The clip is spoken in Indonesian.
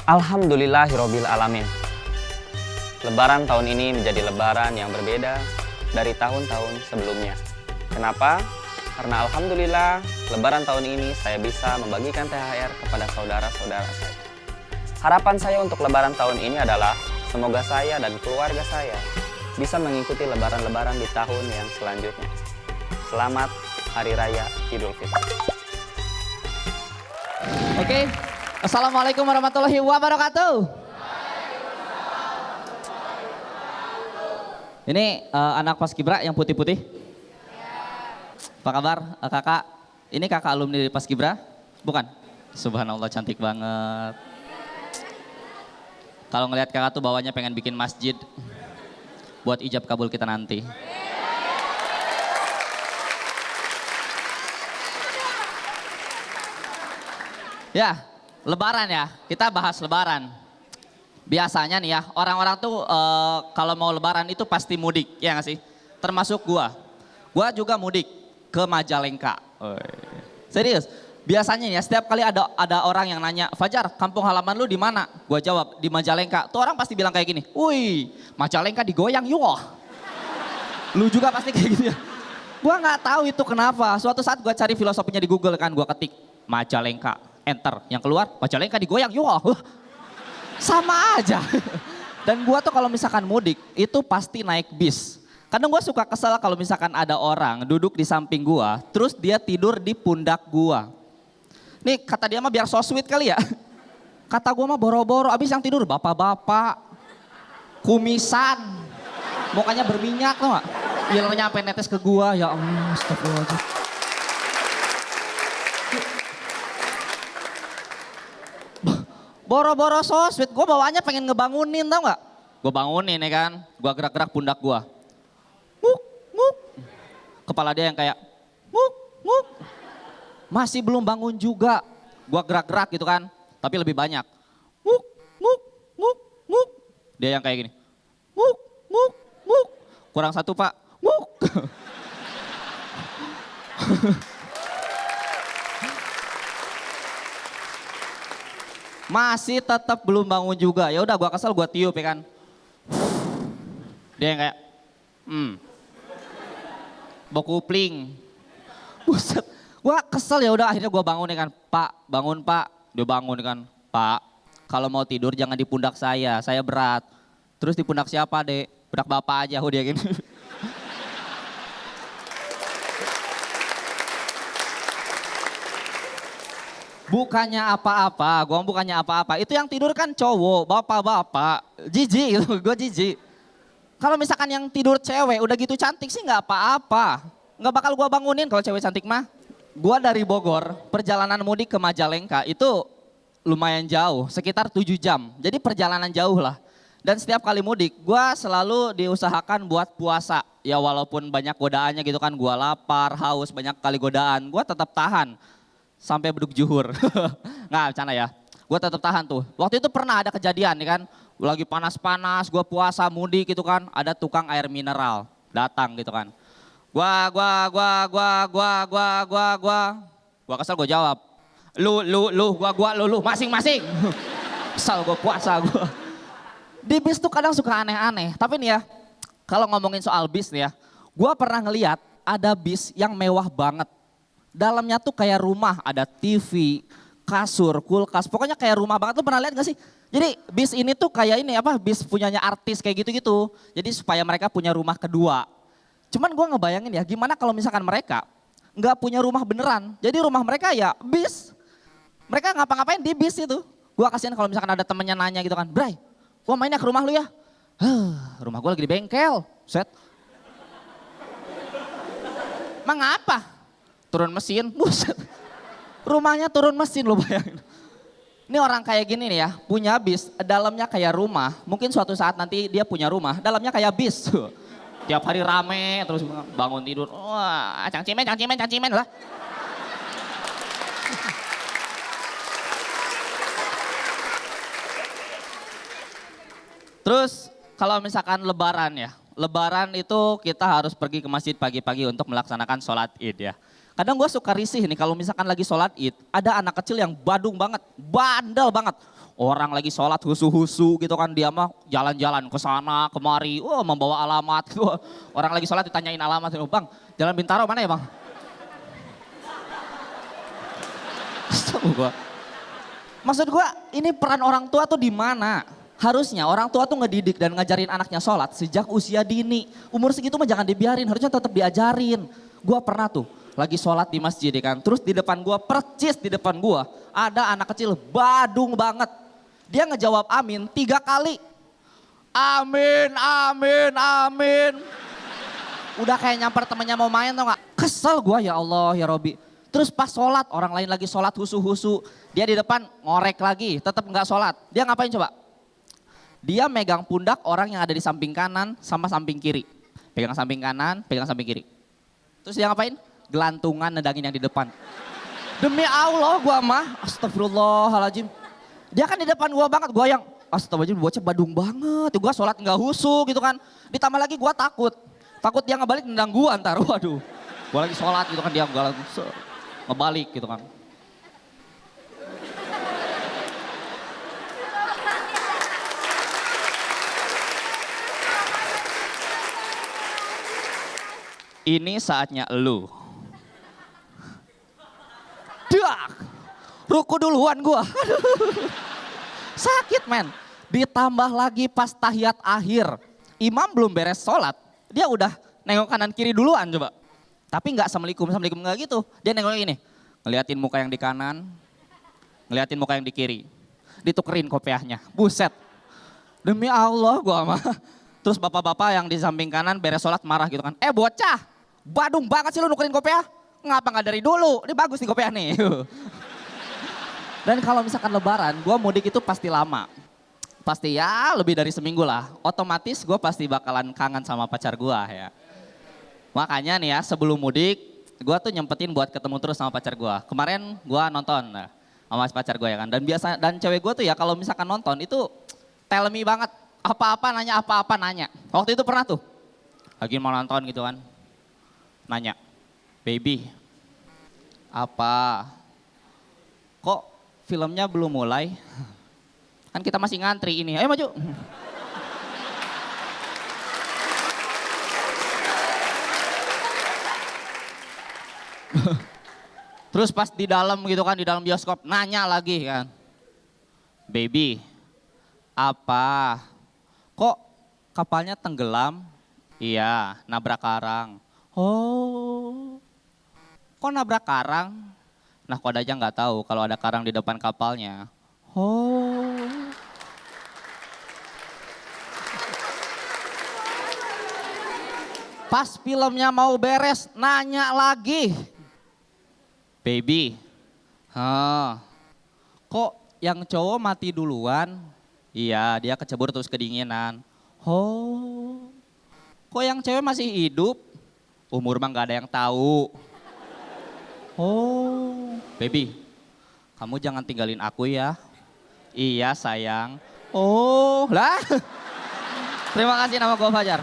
Alhamdulillahirobbil alamin. Lebaran tahun ini menjadi lebaran yang berbeda dari tahun-tahun sebelumnya. Kenapa? Karena alhamdulillah lebaran tahun ini saya bisa membagikan THR kepada saudara-saudara saya. Harapan saya untuk lebaran tahun ini adalah semoga saya dan keluarga saya bisa mengikuti lebaran-lebaran di tahun yang selanjutnya. Selamat Hari Raya Idul Fitri. Oke, Assalamualaikum warahmatullahi wabarakatuh. Ini anak Paskibra yang putih-putih. Apa kabar kakak? Ini kakak alumni dari Paskibra? Bukan? Subhanallah, cantik banget. Kalau ngelihat kakak tuh bawahnya pengen bikin masjid buat ijab kabul kita nanti. Ya, lebaran ya. Kita bahas lebaran. Biasanya nih ya, orang-orang tuh kalau mau lebaran itu pasti mudik, ya nggak sih? Termasuk gua. Gua juga mudik ke Majalengka. Serius. Biasanya ya, setiap kali ada orang yang nanya, "Fajar, kampung halaman lu di mana?" Gua jawab, "Di Majalengka." Tuh orang pasti bilang kayak gini, "Wih, Majalengka digoyang yuk." Lu juga pasti kayak gitu ya. Gua nggak tahu itu kenapa. Suatu saat gua cari filosofinya di Google kan, gua ketik Majalengka, enter. Yang keluar, Majalengka digoyang yuk. Sama aja. Dan gua tuh kalau misalkan mudik, itu pasti naik bis. Kadang gua suka kesel kalau misalkan ada orang duduk di samping gua, terus dia tidur di pundak gua. Nih kata dia mah biar so sweet kali ya. Kata gua mah boro-boro, abis yang tidur bapak-bapak, kumisan, mukanya berminyak tau gak? Ilernya sampai netes ke gua, ya Allah, astagfirullahaladzim. Boro-boro so sweet, gue bawaannya pengen ngebangunin tau gak? Gue bangunin ya kan, gue gerak-gerak pundak gue. Nguk, nguk. Kepala dia yang kayak nguk, nguk. Masih belum bangun juga. Gue gerak-gerak gitu kan, tapi lebih banyak. Nguk, nguk, nguk, nguk. Dia yang kayak gini. Nguk, nguk, nguk. Kurang satu pak, nguk. Masih tetap belum bangun juga. Ya udah gua kesel, gua tiup ya kan. Dia yang kayak bokupling. Buset. Gua kesel, ya udah akhirnya gua bangun ya kan. "Pak, bangun Pak." Dia bangun kan. "Pak, kalau mau tidur jangan di pundak saya berat." "Terus di pundak siapa, Dek?" "Pundak Bapak aja." Dia gini. Bukannya apa-apa, gue bukannya apa-apa. Itu yang tidur kan cowok, bapak-bapak, jijik gitu, gue jijik. Kalau misalkan yang tidur cewek udah gitu cantik sih nggak apa-apa. Nggak bakal gue bangunin kalau cewek cantik mah. Gue dari Bogor, perjalanan mudik ke Majalengka itu lumayan jauh, sekitar 7 jam. Jadi perjalanan jauh lah. Dan setiap kali mudik, gue selalu diusahakan buat puasa. Ya walaupun banyak godaannya gitu kan, gue lapar, haus, banyak kali godaan, gue tetap tahan. Sampai beduk juhur. Nggak, bercanda ya. Gue tetap tahan tuh. Waktu itu pernah ada kejadian nih kan. Lagi panas-panas, gue puasa mudik gitu kan. Ada tukang air mineral datang gitu kan. Gua kesel, gue jawab. Lu, masing-masing. Kesel gue puasa gue. Di bis tuh kadang suka aneh-aneh. Tapi nih ya, kalau ngomongin soal bis nih ya. Gue pernah ngeliat ada bis yang mewah banget. Dalamnya tuh kayak rumah, ada TV, kasur, kulkas, pokoknya kayak rumah banget. Lu pernah lihat gak sih? Jadi bis ini tuh kayak ini apa, bis punyanya artis kayak gitu-gitu. Jadi supaya mereka punya rumah kedua. Cuman gue ngebayangin ya, gimana kalau misalkan mereka nggak punya rumah beneran. Jadi rumah mereka ya bis. Mereka ngapa-ngapain di bis itu. Gue kasihan kalau misalkan ada temennya nanya gitu kan, "Bray, gue mainnya ke rumah lu ya." Rumah gue lagi di bengkel, set. Emang apa? Turun mesin, buset. Rumahnya turun mesin, lo bayangin. Ini orang kayak gini nih ya, punya bis, dalamnya kayak rumah. Mungkin suatu saat nanti dia punya rumah, dalamnya kayak bis. Tiap hari rame, terus bangun tidur. Wah, cangcimen lah. Terus kalau misalkan lebaran ya. Lebaran itu kita harus pergi ke masjid pagi-pagi untuk melaksanakan sholat id ya. Kadang gue suka risih nih kalau misalkan lagi sholat id, ada anak kecil yang badung banget, bandel banget. Orang lagi sholat husu-husu gitu kan, dia mah jalan-jalan ke sana kemari, wah membawa alamat. Orang lagi sholat ditanyain alamat, bang Jalan Bintaro mana ya bang? Maksud gue ini peran orang tua tuh di mana? Harusnya orang tua tuh ngedidik dan ngajarin anaknya sholat sejak usia dini. Umur segitu mah jangan dibiarin, harusnya tetap diajarin. Gue pernah tuh lagi sholat di masjid kan, terus di depan gue, percis di depan gue ada anak kecil badung banget. Dia ngejawab amin 3 kali. Amin, amin, amin. Udah kayak nyamper temennya mau main tau gak? Kesel gue, ya Allah ya Robi. Terus pas sholat, orang lain lagi sholat husu-husu. Dia di depan ngorek lagi, tetap gak sholat. Dia ngapain coba? Dia megang pundak orang yang ada di samping kanan sama samping kiri. Pegang samping kanan, pegang samping kiri. Terus dia ngapain? Gelantungan nedangin yang di depan. Demi Allah gua mah, astagfirullahaladzim. Dia kan di depan gua banget, gua yang astagfirullahaladzim bocah badung banget. Gua sholat gak husu gitu kan. Ditambah lagi gua takut. Takut dia ngebalik nendang gua ntar, waduh. Gua lagi sholat gitu kan, dia ngebalik gitu kan. Ini saatnya elu. Dak, ruku duluan gua. Sakit men. Ditambah lagi pas tahiyat akhir. Imam belum beres sholat. Dia udah nengok kanan kiri duluan coba. Tapi gak assalamualaikum gak gitu. Dia nengok ini. Ngeliatin muka yang di kanan. Ngeliatin muka yang di kiri. Ditukerin kopiahnya. Buset. Demi Allah gua mah. Terus bapak-bapak yang di samping kanan beres sholat marah gitu kan. Bocah. Badung banget sih lu nukerin kopiah. Ngapa gak dari dulu? Ini bagus nih kopiah nih. Dan kalau misalkan lebaran, gue mudik itu pasti lama. Pasti ya lebih dari seminggu lah. Otomatis gue pasti bakalan kangen sama pacar gue ya. Makanya nih ya sebelum mudik, gue tuh nyempetin buat ketemu terus sama pacar gue. Kemarin gue nonton sama pacar gue ya kan. Dan cewek gue tuh ya kalau misalkan nonton itu tell me banget. Apa-apa nanya. Waktu itu pernah tuh. Lagi mau nonton gitu kan. Nanya, baby, apa? Kok filmnya belum mulai? Kan kita masih ngantri ini, ayo maju. Terus pas di dalam gitu kan, di dalam bioskop, nanya lagi kan. Baby, apa? Kok kapalnya tenggelam? Iya, nabrak karang. Oh, kok nabrak karang? Nah kok aja nggak tahu kalau ada karang di depan kapalnya. Oh. Pas filmnya mau beres, nanya lagi. Baby, kok yang cowok mati duluan? Iya, dia kecebur terus kedinginan. Oh, kok yang cewek masih hidup? Umur mah gak ada yang tahu. Oh, baby, kamu jangan tinggalin aku ya. Iya sayang. Oh, lah. Terima kasih, nama gue Fajar.